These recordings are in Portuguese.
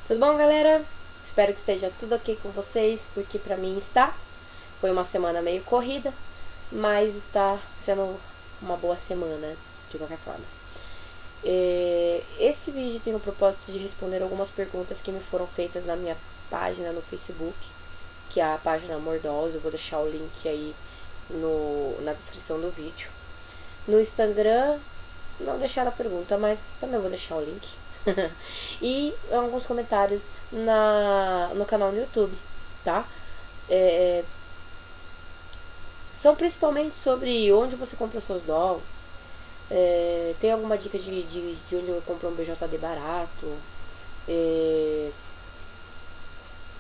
Tudo bom, galera? Espero que esteja tudo ok com vocês, porque pra mim está. Foi uma semana meio corrida, mas está sendo uma boa semana, de qualquer forma. Esse vídeo tem o propósito de responder algumas perguntas que me foram feitas na minha página no Facebook, que é a página Mordosa. Eu vou deixar o link aí na descrição do vídeo. No Instagram, não deixaram a pergunta, mas também vou deixar o link. E alguns comentários no canal no YouTube, tá? São principalmente sobre onde você compra seus dolls. Tem alguma dica de onde eu compro um BJD barato?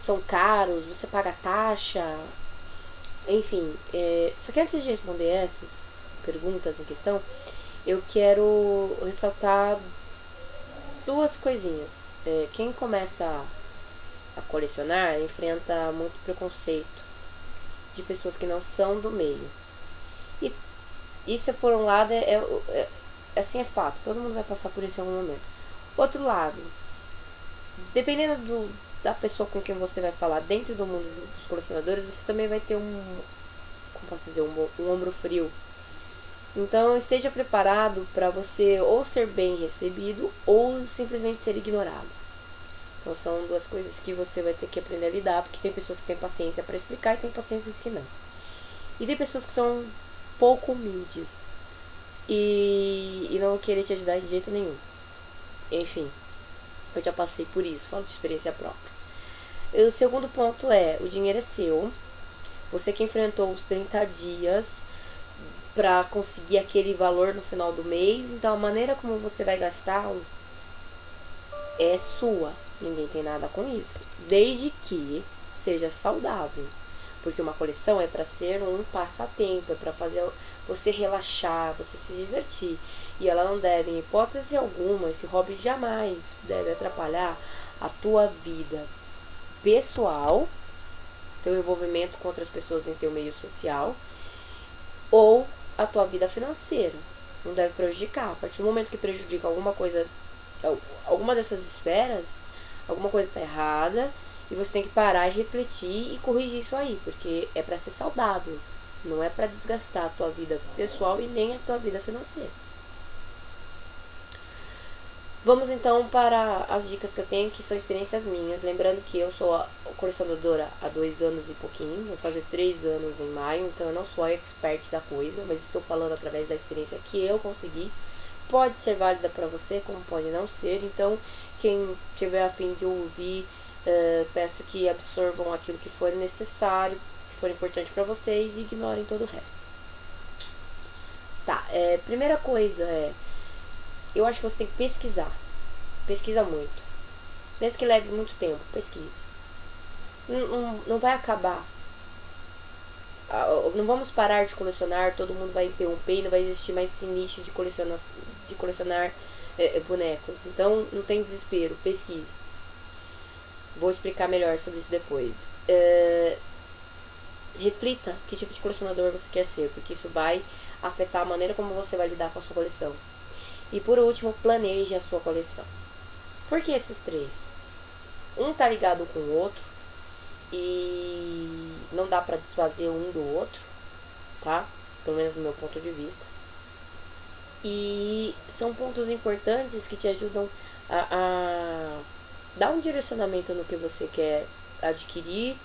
São caros? Você paga taxa? Enfim, só que antes de responder essas perguntas em questão, eu quero ressaltar duas coisinhas. Quem começa a colecionar enfrenta muito preconceito de pessoas que não são do meio. E isso, por um lado, assim, é fato. Todo mundo vai passar por isso em algum momento. Outro lado, dependendo da pessoa com quem você vai falar dentro do mundo dos colecionadores, você também vai ter como posso dizer, um ombro frio. Então esteja preparado para você ou ser bem recebido ou simplesmente ser ignorado. Então são duas coisas que você vai ter que aprender a lidar, porque tem pessoas que têm paciência para explicar e tem paciências que não. E tem pessoas que são pouco humildes e não vão querer te ajudar de jeito nenhum. Enfim, eu já passei por isso, falo de experiência própria. O segundo ponto o dinheiro é seu. Você que enfrentou os 30 dias para conseguir aquele valor no final do mês, então a maneira como você vai gastá-lo é sua. Ninguém tem nada com isso, desde que seja saudável. Porque uma coleção é para ser um passatempo, é para fazer você relaxar, você se divertir. E ela não deve, em hipótese alguma, esse hobby jamais deve atrapalhar a tua vida pessoal, teu envolvimento com outras pessoas em teu meio social, ou a tua vida financeira. Não deve prejudicar. A partir do momento que prejudica alguma dessas esferas, alguma coisa está errada e você tem que parar e refletir e corrigir isso aí, porque é para ser saudável, não é para desgastar a tua vida pessoal e nem a tua vida financeira. Vamos então para as dicas que eu tenho, que são experiências minhas. Lembrando que eu sou colecionadora há 2 anos e pouquinho, vou fazer 3 anos em maio, então eu não sou a expert da coisa, mas estou falando através da experiência que eu consegui. Pode ser válida para você, como pode não ser. Então, quem tiver a fim de ouvir, peço que absorvam aquilo que for necessário, que for importante para vocês, e ignorem todo o resto. Tá, primeira coisa eu acho que você tem que pesquisar. Pesquisa muito. Mesmo que leve muito tempo, pesquise. Não vai acabar. Não vamos parar de colecionar, todo mundo vai interromper e não vai existir mais esse nicho de colecionar bonecos. Então não tem desespero, pesquise. Vou explicar melhor sobre isso depois. Reflita que tipo de colecionador você quer ser, porque isso vai afetar a maneira como você vai lidar com a sua coleção. E por último, planeje a sua coleção. Por que esses 3? Um tá ligado com o outro e não dá pra desfazer um do outro, tá? Pelo menos no meu ponto de vista. E são pontos importantes que te ajudam a dar um direcionamento no que você quer adquirir,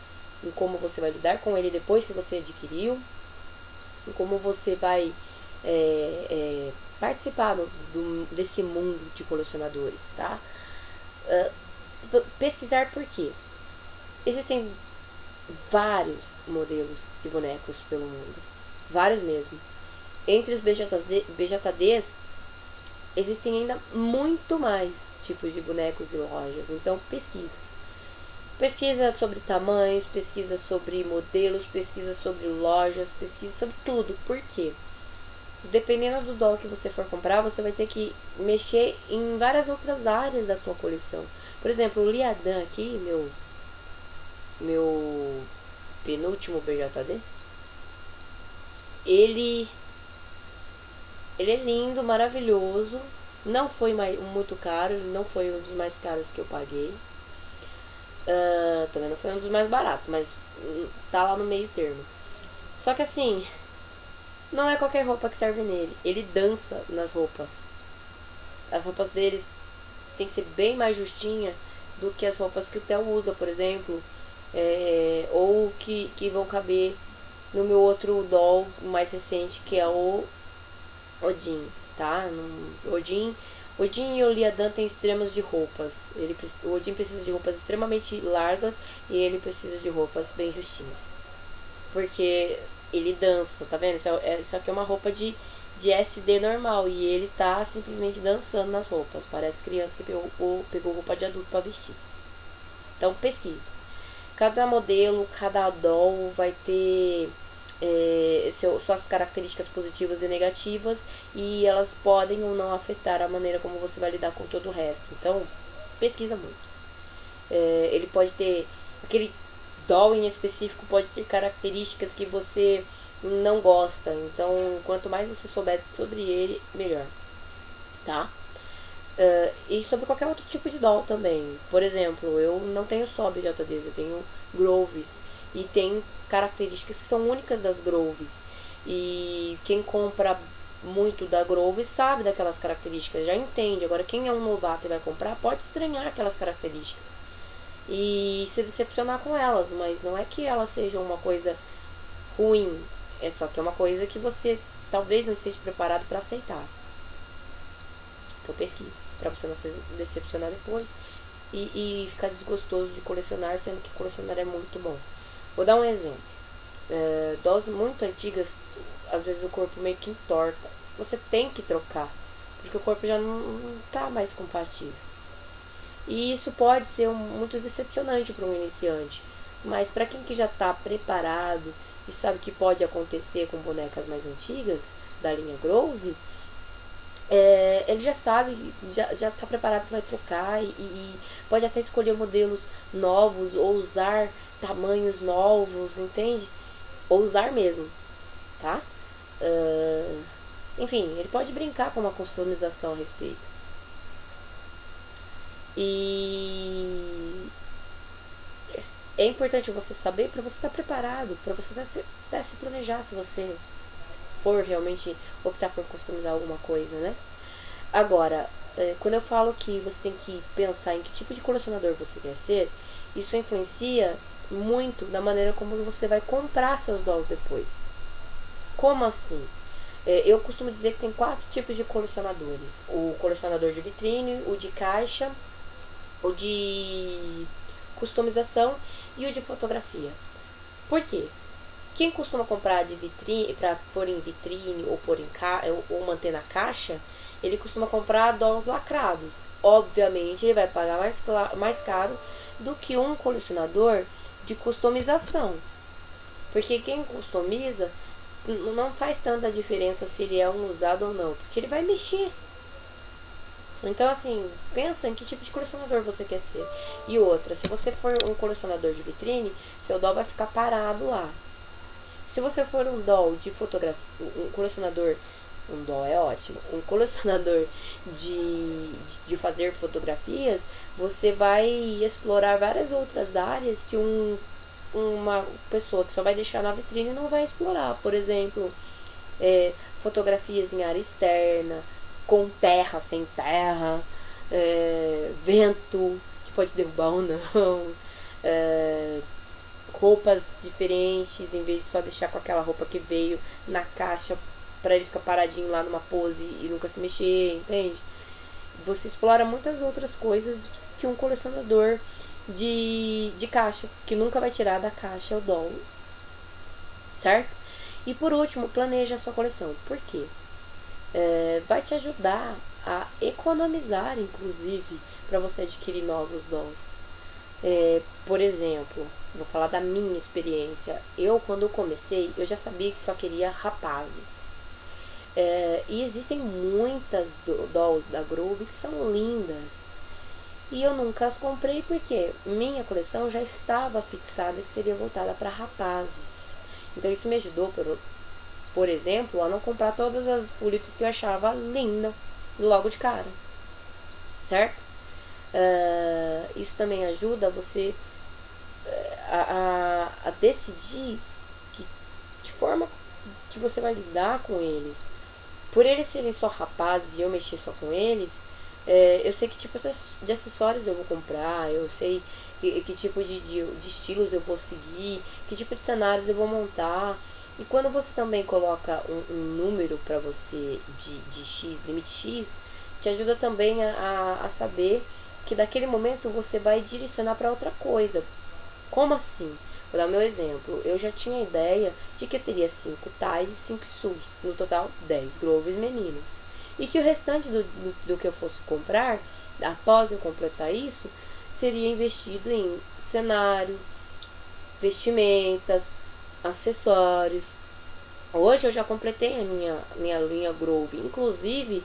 em como você vai lidar com ele depois que você adquiriu, em como você vai participar desse mundo de colecionadores, tá? Pesquisar por quê? Existem vários modelos de bonecos pelo mundo, vários mesmo. Entre os BJDs existem ainda muito mais tipos de bonecos e lojas, então pesquisa. Pesquisa sobre tamanhos, pesquisa sobre modelos, pesquisa sobre lojas, pesquisa sobre tudo. Por quê? Dependendo do doll que você for comprar, você vai ter que mexer em várias outras áreas da tua coleção. Por exemplo, o Liadan aqui, meu penúltimo BJD, ele é lindo, maravilhoso, não foi muito caro, não foi um dos mais caros que eu paguei. Também não foi um dos mais baratos, mas tá lá no meio termo. Só que assim, não é qualquer roupa que serve nele. Ele dança nas roupas. As roupas deles tem que ser bem mais justinha do que as roupas que o Theo usa, por exemplo. Ou que vão caber no meu outro doll mais recente, que é o Odin, tá? Odin e o Liadan têm extremos de roupas. O Odin precisa de roupas extremamente largas e ele precisa de roupas bem justinhas. Porque ele dança, tá vendo? Isso aqui é uma roupa de SD normal e ele tá simplesmente dançando nas roupas. Parece criança que pegou roupa de adulto para vestir. Então pesquisa. Cada modelo, cada doll vai ter suas características positivas e negativas e elas podem ou não afetar a maneira como você vai lidar com todo o resto. Então, pesquisa muito. Ele pode ter, aquele doll em específico pode ter características que você não gosta. Então, quanto mais você souber sobre ele, melhor. Tá? E sobre qualquer outro tipo de doll também. Por exemplo, eu não tenho só BJDs, eu tenho Groves. E tem características que são únicas das Groves. E quem compra muito da Groves sabe daquelas características, já entende. Agora, quem é um novato e vai comprar pode estranhar aquelas características e se decepcionar com elas, mas não é que elas sejam uma coisa ruim, é só que é uma coisa que você talvez não esteja preparado para aceitar. Então pesquise, para você não se decepcionar depois e ficar desgostoso de colecionar, sendo que colecionar é muito bom. Vou dar um exemplo. Doses muito antigas, às vezes o corpo meio que entorta. Você tem que trocar, porque o corpo já não está mais compatível. E isso pode ser muito decepcionante para um iniciante. Mas para quem que já está preparado e sabe que pode acontecer com bonecas mais antigas, da linha Grove, ele já sabe, já está preparado que vai trocar e pode até escolher modelos novos ou usar tamanhos novos, entende? Ou usar mesmo, tá? Enfim, ele pode brincar com uma customização a respeito. E é importante você saber para você estar preparado, para você até se planejar se você for realmente optar por customizar alguma coisa, né? Agora, quando eu falo que você tem que pensar em que tipo de colecionador você quer ser, isso influencia muito na maneira como você vai comprar seus dolls depois. Como assim? Eu costumo dizer que tem 4 tipos de colecionadores: o colecionador de vitrine, o de caixa, o de customização e o de fotografia. Por quê? Quem costuma comprar de vitrine para pôr em vitrine ou pôr ou manter na caixa, ele costuma comprar dolls lacrados. Obviamente, ele vai pagar mais caro do que um colecionador de customização. Porque quem customiza não faz tanta diferença se ele é um usado ou não, porque ele vai mexer. Então, assim, pensa em que tipo de colecionador você quer ser. E outra, se você for um colecionador de vitrine, seu doll vai ficar parado lá. Se você for um doll de fotografia, um colecionador, um doll é ótimo, um colecionador de fazer fotografias, você vai explorar várias outras áreas que uma pessoa que só vai deixar na vitrine não vai explorar. Por exemplo, fotografias em área externa, com terra, sem terra, vento que pode derrubar ou não, roupas diferentes, em vez de só deixar com aquela roupa que veio na caixa para ele ficar paradinho lá numa pose e nunca se mexer, entende? Você explora muitas outras coisas que um colecionador de caixa, que nunca vai tirar da caixa o doll, certo? E por último, planeja a sua coleção. Por quê? Vai te ajudar a economizar, inclusive, para você adquirir novos dolls. Por exemplo, vou falar da minha experiência. Quando eu comecei, eu já sabia que só queria rapazes. E existem muitas dolls da Grove que são lindas. E eu nunca as comprei porque minha coleção já estava fixada que seria voltada para rapazes. Então isso me ajudou, por exemplo, a não comprar todas as Pulips que eu achava linda logo de cara, certo? Isso também ajuda você a decidir que forma que você vai lidar com eles. Por eles serem só rapazes e eu mexer só com eles, eu sei que tipo de acessórios eu vou comprar, eu sei que tipo de estilos eu vou seguir, que tipo de cenários eu vou montar. E quando você também coloca um número para você de X, limite X, te ajuda também a saber que daquele momento você vai direcionar para outra coisa. Como assim? Vou dar o meu exemplo. Eu já tinha a ideia de que eu teria 5 tais e 5 sus, no total 10 groves meninos. E que o restante do que eu fosse comprar, após eu completar isso, seria investido em cenário, vestimentas, acessórios. Hoje eu já completei a minha linha Grove. Inclusive,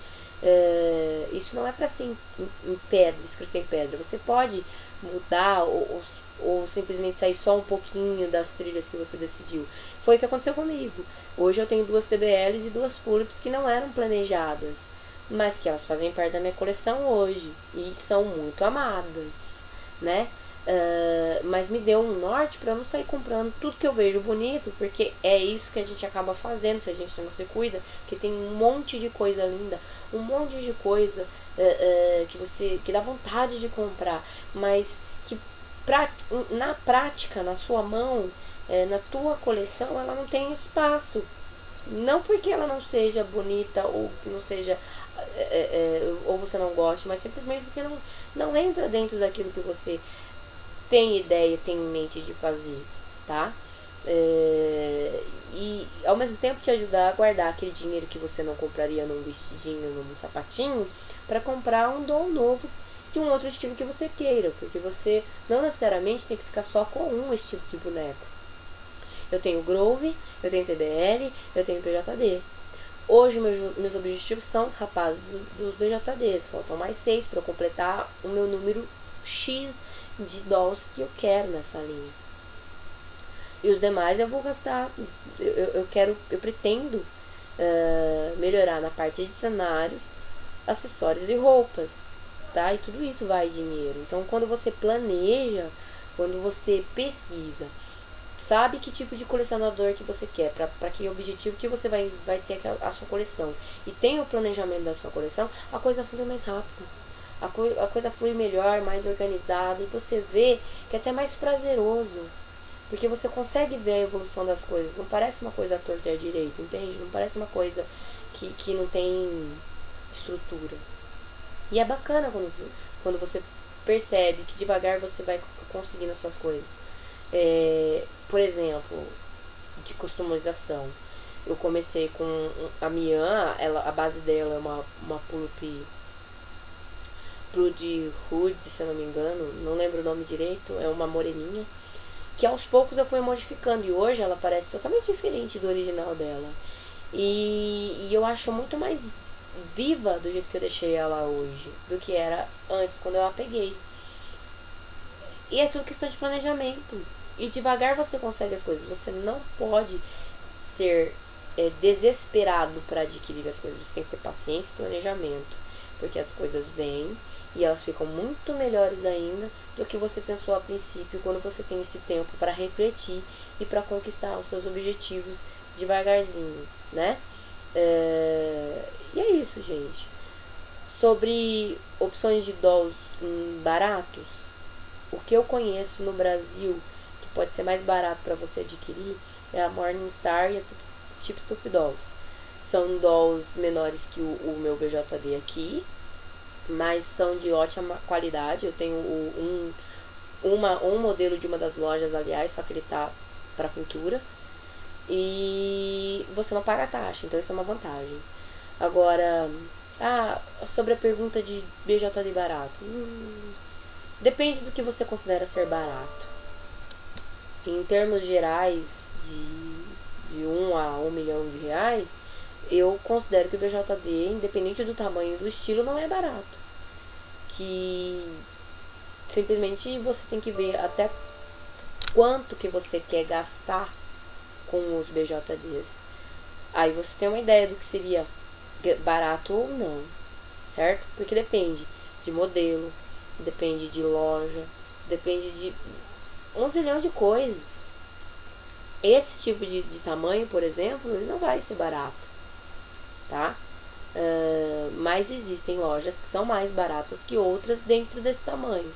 isso não é para ser em pedra, escrito em pedra. Você pode mudar ou simplesmente sair só um pouquinho das trilhas que você decidiu. Foi o que aconteceu comigo. Hoje eu tenho 2 TBLs e 2 Pulips que não eram planejadas, mas que elas fazem parte da minha coleção hoje e são muito amadas, né? Mas me deu um norte para eu não sair comprando tudo que eu vejo bonito, porque é isso que a gente acaba fazendo se a gente não se cuida, que tem um monte de coisa linda, um monte de coisa que dá vontade de comprar, mas que na prática, na sua mão, na tua coleção, ela não tem espaço. Não porque ela não seja bonita ou que não seja ou você não goste, mas simplesmente porque não entra dentro daquilo que você tem ideia, tem em mente de fazer, tá? E ao mesmo tempo te ajudar a guardar aquele dinheiro que você não compraria num vestidinho, num sapatinho, para comprar um dom novo de um outro estilo que você queira, porque você não necessariamente tem que ficar só com um estilo de boneco. Eu tenho Grove, eu tenho TBL, eu tenho PJD. Hoje meus objetivos são os rapazes dos BJDs, faltam mais 6 para eu completar o meu número X de dolls que eu quero nessa linha. E os demais eu vou gastar, eu pretendo melhorar na parte de cenários, acessórios e roupas, tá? E tudo isso vai dinheiro. Então quando você planeja, quando você pesquisa, sabe que tipo de colecionador que você quer, para que objetivo que você vai ter a sua coleção, e tem o planejamento da sua coleção, a coisa flui mais rápido. A coisa flui melhor, mais organizada, e você vê que é até mais prazeroso, porque você consegue ver a evolução das coisas. Não parece uma coisa torta e direito, entende? Não parece uma coisa que não tem estrutura. E é bacana quando você percebe que devagar você vai conseguindo as suas coisas. Por exemplo, de customização. Eu comecei com a Mian, a base dela é uma Pulp Blood Hood, se eu não me engano, não lembro o nome direito, é uma moreninha, que aos poucos eu fui modificando, e hoje ela parece totalmente diferente do original dela. E eu acho muito mais viva do jeito que eu deixei ela hoje, do que era antes, quando eu a peguei. E é tudo questão de planejamento. E devagar você consegue as coisas. Você não pode ser desesperado para adquirir as coisas. Você tem que ter paciência e planejamento. Porque as coisas vêm e elas ficam muito melhores ainda do que você pensou a princípio, quando você tem esse tempo para refletir e para conquistar os seus objetivos devagarzinho, né? E é isso, gente. Sobre opções de dolls baratos, o que eu conheço no Brasil que pode ser mais barato para você adquirir é a Morningstar e a Tip Top Dolls. São dolls menores que o meu BJD aqui, mas são de ótima qualidade. Eu tenho um modelo de uma das lojas, aliás, só que ele tá para pintura, e você não paga taxa, então isso é uma vantagem. Agora, sobre a pergunta de BJD barato, depende do que você considera ser barato. Em termos gerais, de 1 a 1 milhão de reais, eu considero que o BJD, independente do tamanho e do estilo, não é barato. Que simplesmente você tem que ver até quanto que você quer gastar com os BJDs. Aí você tem uma ideia do que seria barato ou não, certo? Porque depende de modelo, depende de loja, depende de um zilhão de coisas. Esse tipo de tamanho, por exemplo, ele não vai ser barato, tá? Mas existem lojas que são mais baratas que outras dentro desse tamanho.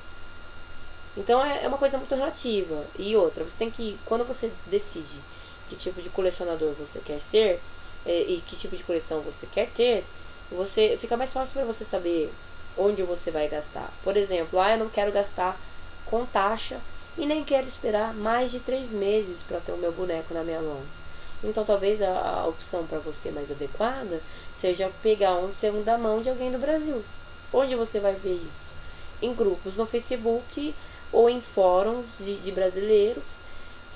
Então é uma coisa muito relativa. E outra, você tem que, quando você decide que tipo de colecionador você quer ser e que tipo de coleção você quer ter, você fica mais fácil para você saber onde você vai gastar. Por exemplo, eu não quero gastar com taxa e nem quero esperar mais de 3 meses para ter o meu boneco na minha mão. Então talvez a opção para você mais adequada seja pegar um de segunda mão de alguém do Brasil. Onde você vai ver isso? Em grupos no Facebook ou em fóruns de brasileiros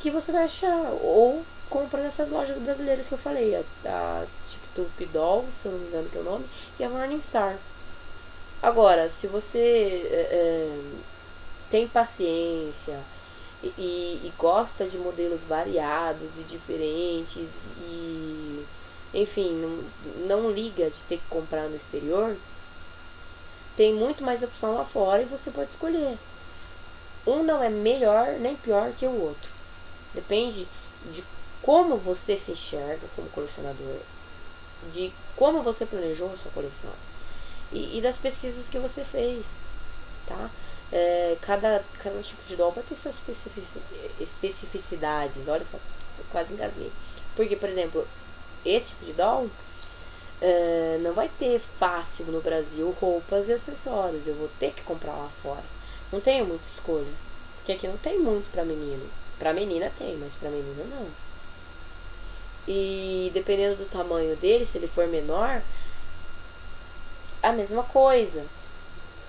que você vai achar. Ou compra nessas lojas brasileiras que eu falei, a TikTok Doll, se eu não me engano que é o nome, e a Morningstar. Agora, se você tem paciência e gosta de modelos variados e diferentes e enfim, não liga de ter que comprar no exterior, tem muito mais opção lá fora e você pode escolher. Um não é melhor nem pior que o outro. Depende de como você se enxerga como colecionador, de como você planejou a sua coleção e das pesquisas que você fez, tá? Cada tipo de doll vai ter suas especificidades. Olha só, eu quase engasguei. Porque, por exemplo, esse tipo de doll não vai ter fácil no Brasil roupas e acessórios. Eu vou ter que comprar lá fora. Não tenho muita escolha. Porque aqui não tem muito pra menino. Pra menina tem, mas pra menina não. E dependendo do tamanho dele, se ele for menor, a mesma coisa.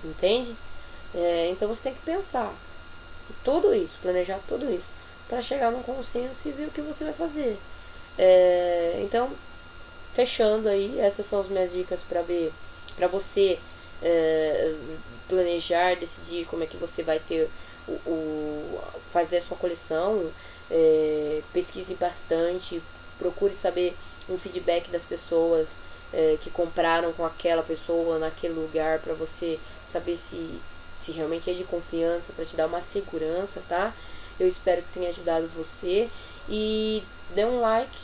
Entende? Então você tem que pensar tudo isso, planejar tudo isso, para chegar num consenso e ver o que você vai fazer. Então, fechando aí, essas são as minhas dicas para ver, para você planejar, decidir como é que você vai ter fazer a sua coleção. Pesquise bastante, procure saber um feedback das pessoas que compraram com aquela pessoa naquele lugar, para você saber se realmente é de confiança, para te dar uma segurança, tá? Eu espero que tenha ajudado você. E dê um like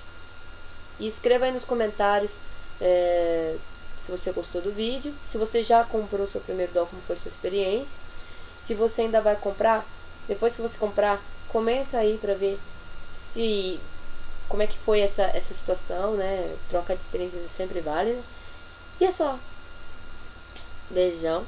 e escreva aí nos comentários se você gostou do vídeo, se você já comprou seu primeiro doll, como foi sua experiência. Se você ainda vai comprar, depois que você comprar, comenta aí pra ver como é que foi essa situação, né? Troca de experiências é sempre válida. E é só. Beijão.